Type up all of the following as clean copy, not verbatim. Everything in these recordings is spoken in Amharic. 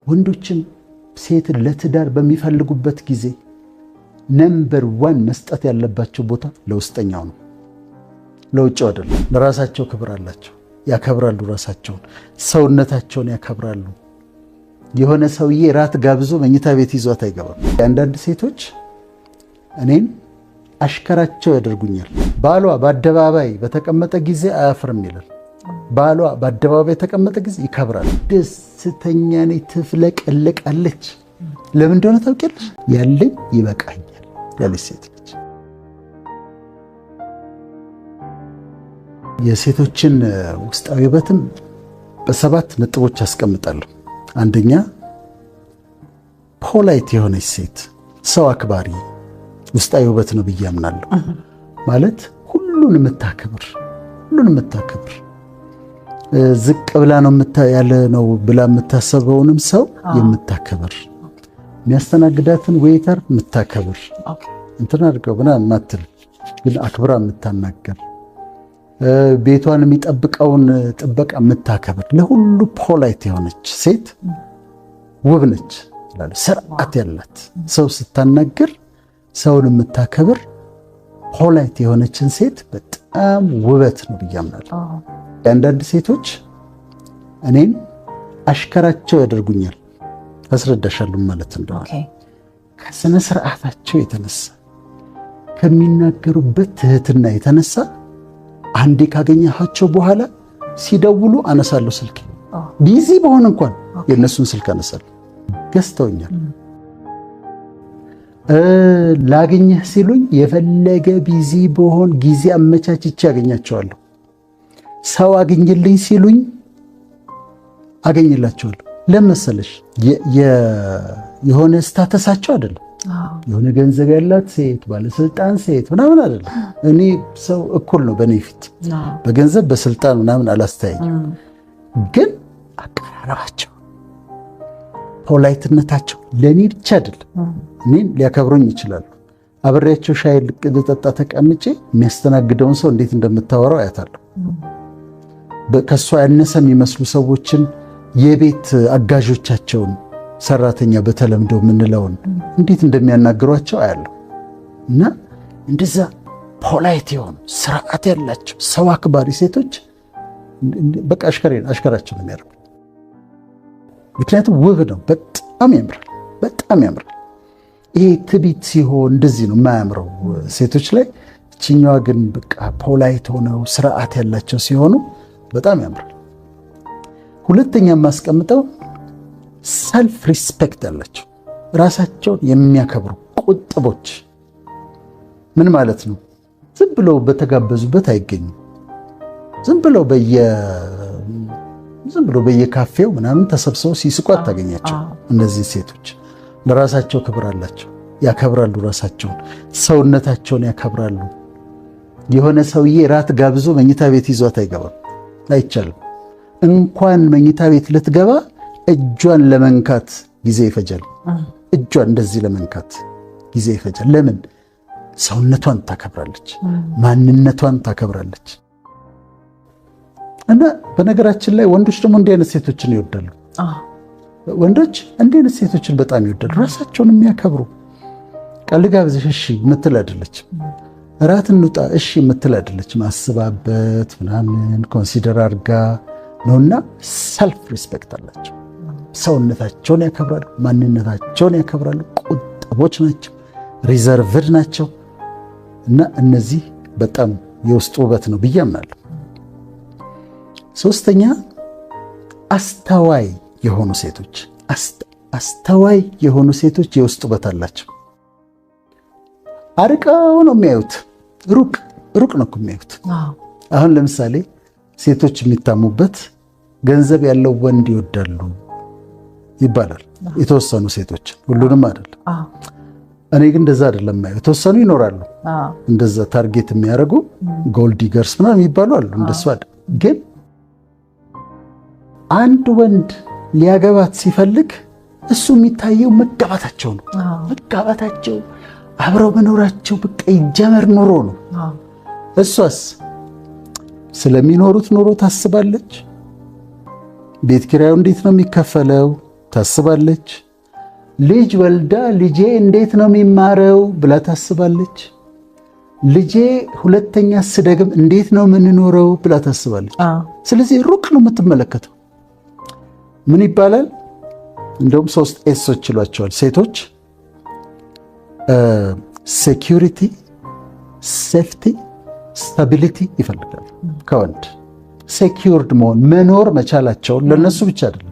ወንዶችን ሴት ለትዳር በሚፈልጉበት ጊዜ ነምበር 1 መስጠት ያለባቸው ቦታ ለውስጠኛው ነው፣ ለውጭው አይደለም። ለራሳቸው ክብር አላቸው፣ ያከብራሉ፣ ራሳቸውን ሰውነታቸውን ያከብራሉ። የሆነ ሰውዬ ራት ጋብዞ መኝታ ቤት ይዟት አይገባም። አንዳንድ ሴቶች እኔን አሽከራቸው ያደርጉኛል። ባሏ በአደባባይ በተቀመጠ ጊዜ አያፍርም ይላል። ባሏ በአደባባይ የተቀመጠ ጊዜ ይከብራል። ደስተኛ ነኝ፣ ትፍለቀለቃለች። ለምን እንደሆነ ታውቂያለሽ? ያለኝ ይበቃኛል ያለች ሴት ነች። የሴቶችን ውስጣዊ ውበትም በ7 ነጥቦች አስቀምጣለሁ። አንደኛ ፖላይት የሆነች ሴት፣ ሰው አክባሪ ውስጣዊ ውበት ነው ብዬ አምናለሁ። ማለት ሁሉን የምታከብር ዝቅ ብላ ነው ያለ ነው ብላ የምታሰበውንም ሰው የምታከብር፣ የሚያስተናግዳትን ዌይተር የምታከብር፣ እንትን አድርገው ብና ማትል ግን አክብራ የምታናገር፣ ቤቷን የሚጠብቀውን ጥበቃ የምታከብር፣ ለሁሉ ፖላይት የሆነች ሴት ውብ ነች። ስርዓት ያላት ሰው ስታናገር ሰውን የምታከብር ፖላይት የሆነችን ሴት በጣም ውበት ነው ብዬ አምናለሁ። አንዳንድ ሴቶች እኔን አሽከራቸው ያደርጉኛል። አስረዳሻለሁ ማለት እንደሆነ ከስነ ስርዓታቸው የተነሳ ከሚናገሩበት ትህትና የተነሳ አንዴ ካገኘኋቸው በኋላ ሲደውሉ አነሳለሁ ስልክ። ቢዚ በሆን እንኳን የእነሱን ስልክ አነሳለሁ። ገዝተውኛል። ላገኘህ ሲሉኝ የፈለገ ቢዚ በሆን ጊዜ አመቻችቼ ያገኛቸዋለሁ። ሰው አገኝልኝ ሲሉኝ አገኝላቸዋለሁ። ለመሰለሽ የሆነ ስታተሳቸው አይደለም፣ የሆነ ገንዘብ ያላት ሴት ባለስልጣን ሴት ምናምን አይደለም። እኔ ሰው እኩል ነው በእኔ ፊት፣ በገንዘብ በስልጣን ምናምን አላስተያየም። ግን አቀራረባቸው፣ ፖላይትነታቸው ለእኔ ብቻ አይደለም፣ እኔን ሊያከብሩኝ ይችላሉ። አብሬያቸው ሻይ ልጠጣ ተቀምጬ የሚያስተናግደውን ሰው እንዴት እንደምታወራው አያታለሁ። ከሷ ያነሰ የሚመስሉ ሰዎችን የቤት አጋዦቻቸውን ሰራተኛ በተለምዶ የምንለውን እንዴት እንደሚያናግሯቸው አያለሁ። እና እንደዛ ፖላይት የሆኑ ስርዓት ያላቸው ሰው አክባሪ ሴቶች በቃ አሽከራቸው ነው የሚያደርጉ። ምክንያቱም ውብ ነው፣ በጣም ያምራል። ይሄ ትቢት ሲሆን እንደዚህ ነው የማያምረው ሴቶች ላይ። እችኛዋ ግን በቃ ፖላይት ሆነው ስርዓት ያላቸው ሲሆኑ በጣም ያምራል። ሁለተኛ የማስቀምጠው ሰልፍ ሪስፔክት ያላቸው፣ ራሳቸውን የሚያከብሩ ቁጥቦች። ምን ማለት ነው? ዝም ብለው በተጋበዙበት አይገኙም። ዝም ብለው በየካፌው ምናምን ተሰብስበው ሲስቁ አታገኛቸው። እነዚህ ሴቶች ለራሳቸው ክብር አላቸው፣ ያከብራሉ፣ ራሳቸውን ሰውነታቸውን ያከብራሉ። የሆነ ሰውዬ ራት ጋብዞ መኝታ ቤት ይዟት አይገባም፣ አይቻልም። እንኳን መኝታ ቤት ልትገባ እጇን ለመንካት ጊዜ ይፈጃል። እጇን እንደዚህ ለመንካት ጊዜ ይፈጃል። ለምን? ሰውነቷን ታከብራለች፣ ማንነቷን ታከብራለች። እና በነገራችን ላይ ወንዶች ደግሞ እንዲህ አይነት ሴቶችን ይወዳሉ። ወንዶች እንዲህ አይነት ሴቶችን በጣም ይወዳሉ፣ ራሳቸውን የሚያከብሩ። ቃል ጋብዘሽ እሺ የምትል አይደለችም፣ እራት እንውጣ እሺ የምትል አይደለችም። አስባበት ምናምን ኮንሲደር አድርጋ ነውና ሰልፍ ሪስፔክት አላቸው። ሰውነታቸውን ያከብራሉ፣ ማንነታቸውን ያከብራሉ፣ ቁጥቦች ናቸው፣ ሪዘርቭድ ናቸው። እና እነዚህ በጣም የውስጥ ውበት ነው ብዬ አምናለሁ። ሶስተኛ አስተዋይ የሆኑ ሴቶች። አስተዋይ የሆኑ ሴቶች የውስጥ ውበት አላቸው። አርቀው ነው የሚያዩት፣ ሩቅ ነው የሚያዩት። አሁን ለምሳሌ ሴቶች የሚታሙበት ገንዘብ ያለው ወንድ ይወዳሉ ይባላል። የተወሰኑ ሴቶች፣ ሁሉንም አይደለም። እኔ ግን እንደዛ አይደለም ማየው። የተወሰኑ ይኖራሉ እንደዛ ታርጌት የሚያደርጉ ጎልድ ዲገርስ ምናምን የሚባሉ አሉ። እንደሱ አይደል። ግን አንድ ወንድ ሊያገባት ሲፈልግ እሱ የሚታየው መጋባታቸው ነው። መጋባታቸው፣ አብረው መኖራቸው፣ በቃ ይጀመር ኑሮ ነው። እሷስ ስለሚኖሩት ኑሮ ታስባለች። ቤት ኪራዩ እንዴት ነው የሚከፈለው ታስባለች። ልጅ ወልዳ ልጄ እንዴት ነው የሚማረው ብላ ታስባለች። ልጄ ሁለተኛ ስደግም እንዴት ነው የምንኖረው ብላ ታስባለች። ስለዚህ ሩቅ ነው የምትመለከተው። ምን ይባላል? እንደውም 3 ኤሶች ይሏቸዋል ሴቶች። ሴኪሪቲ፣ ሴፍቲ፣ ስታቢሊቲ ይፈልጋሉ ከወንድ። ሴኪውርድ መሆን መኖር መቻላቸውን ለነሱ ብቻ አይደለም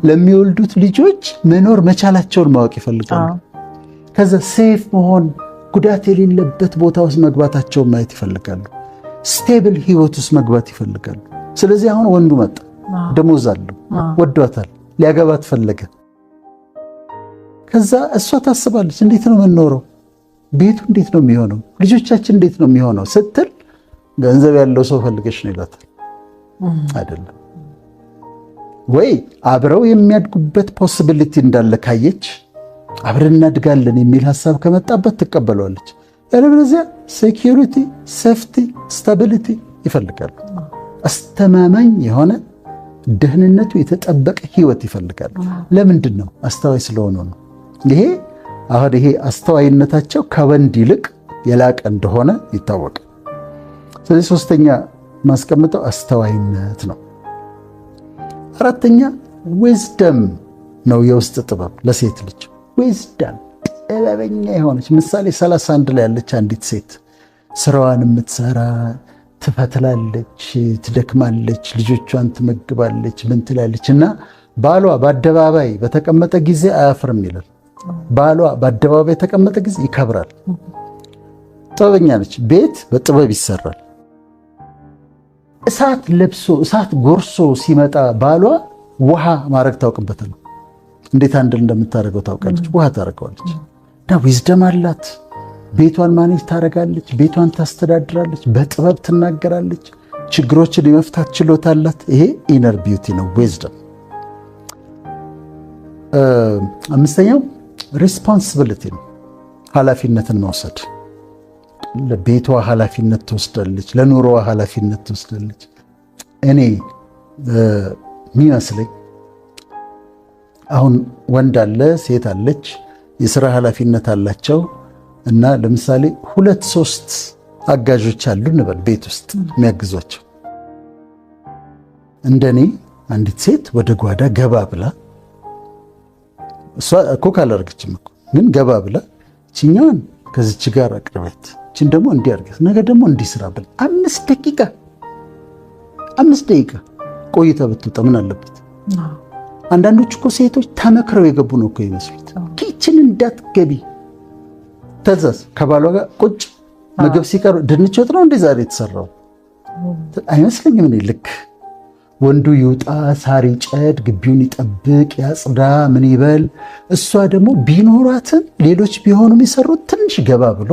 ለሚወልዱት ልጆች መኖር መቻላቸውን ማወቅ ይፈልጋሉ። ከዛ ሴፍ መሆን ጉዳት የሌለበት ቦታ ውስጥ መግባታቸውን ማየት ይፈልጋሉ። ስቴብል ህይወት ውስጥ መግባት ይፈልጋሉ። ስለዚህ አሁን ወንዱ መጣ፣ ደሞዝ አለው፣ ወዷታል፣ ሊያገባት ፈለገ። ከዛ እሷ ታስባለች እንዴት ነው የምንኖረው? ቤቱ እንዴት ነው የሚሆነው? ልጆቻችን እንዴት ነው የሚሆነው ስትል ገንዘብ ያለው ሰው ፈልገሽ ነው ይላታል። አይደለም ወይ አብረው የሚያድጉበት ፖሲቢሊቲ እንዳለ ካየች አብረን እናድጋለን የሚል ሐሳብ ከመጣበት ትቀበለዋለች። ያለበለዚያ ሴኪዩሪቲ፣ ሴፍቲ፣ ስታቢሊቲ ይፈልጋሉ። አስተማማኝ የሆነ ደህንነቱ የተጠበቀ ህይወት ይፈልጋሉ። ለምንድን ነው? አስተዋይ ስለሆኑ ነው። ይሄ አስተዋይነታቸው ከወንድ ይልቅ የላቀ እንደሆነ ይታወቃል። ስለዚህ 3ኛ ማስቀምጠው አስተዋይነት ነው። 4ኛ ዊዝደም ነው፣ የውስጥ ጥበብ ለሴት ልጅ ዊዝደም፣ ጥበበኛ የሆነች ምሳሌ 31 ላይ ያለች አንዲት ሴት ስራዋን የምትሰራ ትፈትላለች፣ ትደክማለች፣ ልጆቿን ትመግባለች፣ ምን ትላለች እና ባሏ በአደባባይ በተቀመጠ ጊዜ አያፍርም ይላል። ባሏ በአደባባይ የተቀመጠ ጊዜ ይከብራል። ጥበበኛ ነች። ቤት በጥበብ ይሰራል። እሳት ለብሶ እሳት ጎርሶ ሲመጣ ባሏ ውሃ ማድረግ ታውቅበታል። እንዴት አንድ እንደምታደርገው ታውቃለች። ውሃ ታደርገዋለች እና ዊዝደም አላት። ቤቷን ማኔጅ ታደርጋለች። ቤቷን ታስተዳድራለች። በጥበብ ትናገራለች። ችግሮችን የመፍታት ችሎታ አላት። ይሄ ኢነር ቢዩቲ ነው፣ ዊዝደም። 5ኛው ሪስፖንሲቢሊቲ ነው፣ ኃላፊነትን መውሰድ። ለቤቷ ኃላፊነት ትወስዳለች። ለኑሮዋ ኃላፊነት ትወስዳለች። እኔ የሚመስለኝ አሁን ወንድ አለ፣ ሴት አለች፣ የሥራ ኃላፊነት አላቸው እና ለምሳሌ 2-3 አጋዦች አሉ እንበል ቤት ውስጥ የሚያግዟቸው። እንደኔ አንዲት ሴት ወደ ጓዳ ገባ ብላ እሷ እኮ ካላረገችም እኮ ግን ገባ ብላ እችኛዋን ከዚች ጋር አቅርበት፣ እችን ደግሞ እንዲያርገት፣ ነገ ደግሞ እንዲስራ ብላ 5 ደቂቃ ቆይታ ብትወጣ ምን አለበት? አንዳንዶች እኮ ሴቶች ተመክረው የገቡ ነው እኮ ይመስሉት። ኪችን እንዳትገቢ ተዛዝ ከባሏ ጋር ቁጭ ምግብ ሲቀር ድንች ወጥ ነው እንዴ ዛሬ የተሰራው አይመስለኝም። እኔ ልክ ወንዱ ይውጣ፣ ሳር ይጨድ፣ ግቢውን ይጠብቅ፣ ያጽዳ፣ ምን ይበል። እሷ ደግሞ ቢኖራትም ሌሎች ቢሆኑ የሚሰሩት ትንሽ ገባ ብሎ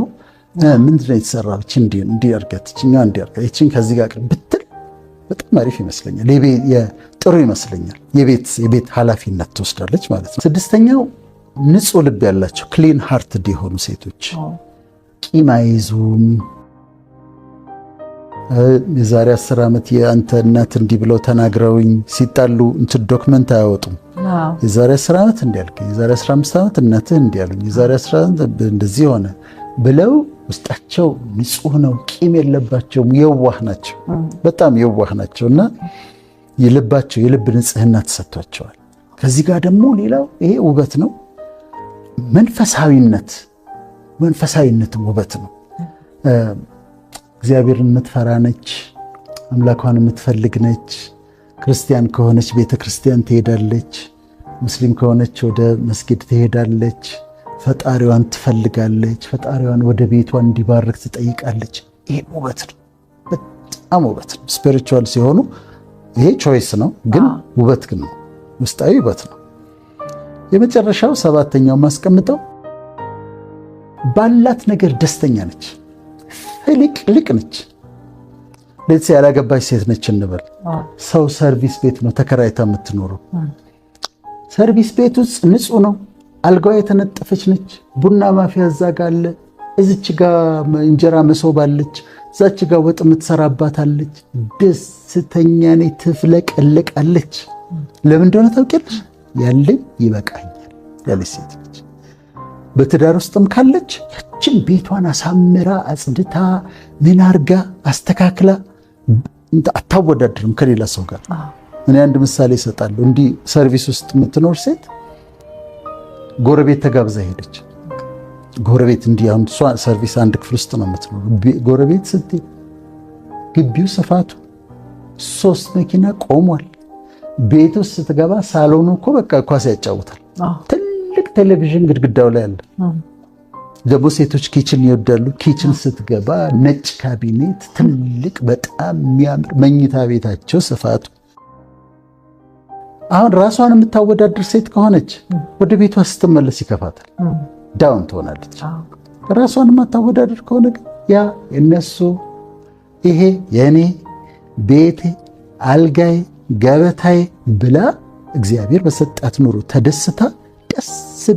ምንድን ነው የተሰራው እንዲያርገት ይችን ከዚህ ጋር ብትል በጣም አሪፍ ይመስለኛል። ጥሩ ይመስለኛል። የቤት ኃላፊነት ትወስዳለች ማለት ነው። 6ኛው ንጹህ ልብ ያላቸው ክሊን ሃርትድ የሆኑ ሴቶች ቂም አይዙም። የዛሬ 10 ዓመት የአንተ እናት እንዲህ ብለው ተናግረውኝ ሲጣሉ እንትን ዶክመንት አያወጡም። የዛሬ 10 ዓመት እንዲያልክ፣ የዛሬ 15 ዓመት እናትህ እንዲያሉኝ፣ የዛሬ 10 ዓመት እንደዚህ ሆነ ብለው ውስጣቸው ንጹህ ነው። ቂም የለባቸውም። የዋህ ናቸው፣ በጣም የዋህ ናቸው እና የልባቸው የልብ ንጽህና ተሰጥቷቸዋል። ከዚህ ጋር ደግሞ ሌላው ይሄ ውበት ነው። መንፈሳዊነትም ውበት ነው። እግዚአብሔርን የምትፈራ ነች። አምላኳን የምትፈልግ ነች። ክርስቲያን ከሆነች ቤተ ክርስቲያን ትሄዳለች። ሙስሊም ከሆነች ወደ መስጊድ ትሄዳለች። ፈጣሪዋን ትፈልጋለች። ፈጣሪዋን ወደ ቤቷ እንዲባርክ ትጠይቃለች። ይሄ ውበት ነው፣ በጣም ውበት ነው። ስፒሪቹዋል ሲሆኑ ይሄ ቾይስ ነው፣ ግን ውበት ግን ነው፣ ውስጣዊ ውበት ነው። የመጨረሻው 7ኛው ማስቀምጠው ባላት ነገር ደስተኛ ነች፣ ፍልቅልቅ ነች። ለዚህ ያላገባች ሴት ነች እንበል። ሰው ሰርቪስ ቤት ነው ተከራይታ የምትኖረው። ሰርቪስ ቤት ውስጥ ንጹህ ነው። አልጋዋ የተነጠፈች ነች። ቡና ማፊያ እዛ ጋ አለ። እዚች ጋ እንጀራ መሶብ አለች። እዛች ጋ ወጥ የምትሰራባት አለች። ደስተኛ ነች፣ ትፍለቀለቃለች። ለምን እንደሆነ ታውቂያለሽ? ያለኝ ይበቃኛል ያለች ሴት ነች። በትዳር ውስጥም ካለች ያችን ቤቷን አሳምራ አጽድታ ምን አርጋ አስተካክላ አታወዳድርም ከሌላ ሰው ጋር። እኔ አንድ ምሳሌ እሰጣለሁ። እንዲህ ሰርቪስ ውስጥ የምትኖር ሴት ጎረቤት ተጋብዛ ሄደች። ጎረቤት እንዲህ አሁን እሷ ሰርቪስ አንድ ክፍል ውስጥ ነው የምትኖር። ጎረቤት ስትይ ግቢው ስፋቱ 3 መኪና ቆሟል። ቤት ውስጥ ስትገባ ሳሎኑ እኮ በቃ ኳስ ያጫውታል። ትልቅ ቴሌቪዥን ግድግዳው ላይ አለ። ደግሞ ሴቶች ኪችን ይወዳሉ። ኪችን ስትገባ ነጭ ካቢኔት፣ ትልቅ በጣም የሚያምር መኝታ ቤታቸው ስፋቱ። አሁን ራሷን የምታወዳድር ሴት ከሆነች ወደ ቤቷ ስትመለስ ይከፋታል፣ ዳውን ትሆናለች። ራሷን የማታወዳድር ከሆነ ግን ያ የነሱ ይሄ የኔ ቤቴ አልጋዬ ገበታዬ ብላ እግዚአብሔር በሰጣት ኑሮ ተደስታ ደስ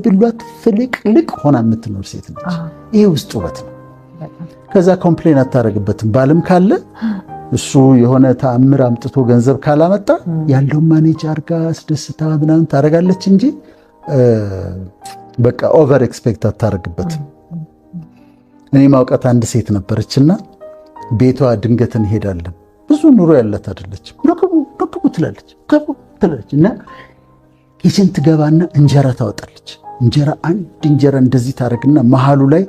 ብሏት ፍልቅልቅ ሆና የምትኖር ሴት ነች። ይሄ ውስጥ ውበት ነው። ከዛ ኮምፕሌን አታረግበትም። ባልም ካለ እሱ የሆነ ተአምር አምጥቶ ገንዘብ ካላመጣ ያለው ማኔጅ አርጋ አስደስታ ምናምን ታረጋለች እንጂ በቃ ኦቨር ኤክስፔክት አታረግበትም። እኔ ማውቃት አንድ ሴት ነበረችና ቤቷ ድንገት እንሄዳለን። ብዙ ኑሮ ያላት አይደለችም። ረክቡ ትላለች እና ኪችን ትገባና እንጀራ ታወጣለች። እንጀራ አንድ እንጀራ እንደዚህ ታረግና መሃሉ ላይ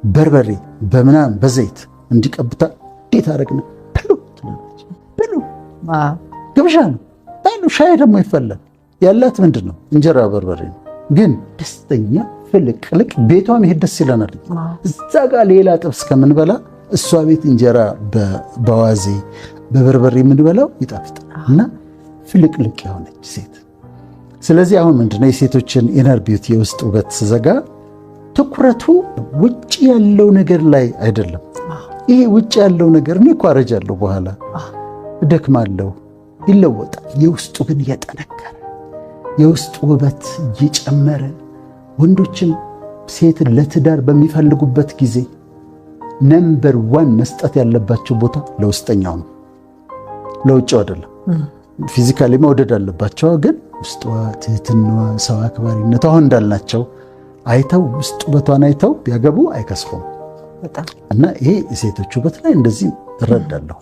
በርበሬ በምናምን በዘይት እንዲቀብታ እንዴት አረግና ብሉ ትላለች። ብሉ ግብዣ ነው። ባይሉ ሻይ ደግሞ ይፈላል። ያላት ምንድን ነው? እንጀራ በርበሬ ነው። ግን ደስተኛ ፍልቅልቅ ቤቷ መሄድ ደስ ይለናል። እዛ ጋር ሌላ ጥብስ ከምንበላ እሷ ቤት እንጀራ በዋዜ በበርበሬ የምንበላው ይጣፍጣል እና ፍልቅልቅ የሆነች ሴት። ስለዚህ አሁን ምንድነው የሴቶችን ኢነር ቢዩቲ የውስጥ ውበት ስዘጋ ትኩረቱ ውጭ ያለው ነገር ላይ አይደለም። ይሄ ውጭ ያለው ነገር እኔ እኮ አረጃለሁ፣ በኋላ እደክማለሁ፣ ይለወጣል። የውስጡ ግን እየጠነከረ የውስጥ ውበት እየጨመረ ወንዶችን ሴትን ለትዳር በሚፈልጉበት ጊዜ ነምበር 1 መስጠት ያለባቸው ቦታ ለውስጠኛው ነው፣ ለውጭው አይደለም። ፊዚካሊ መውደድ አለባቸው፣ ግን ውስጧ ትህትናዋ፣ ሰው አክባሪነቷ አሁን እንዳልናቸው አይተው ውስጥ ውበቷን አይተው ቢያገቡ አይከስፉም። እና ይሄ የሴቶች ውበት ላይ እንደዚህ እረዳለሁ።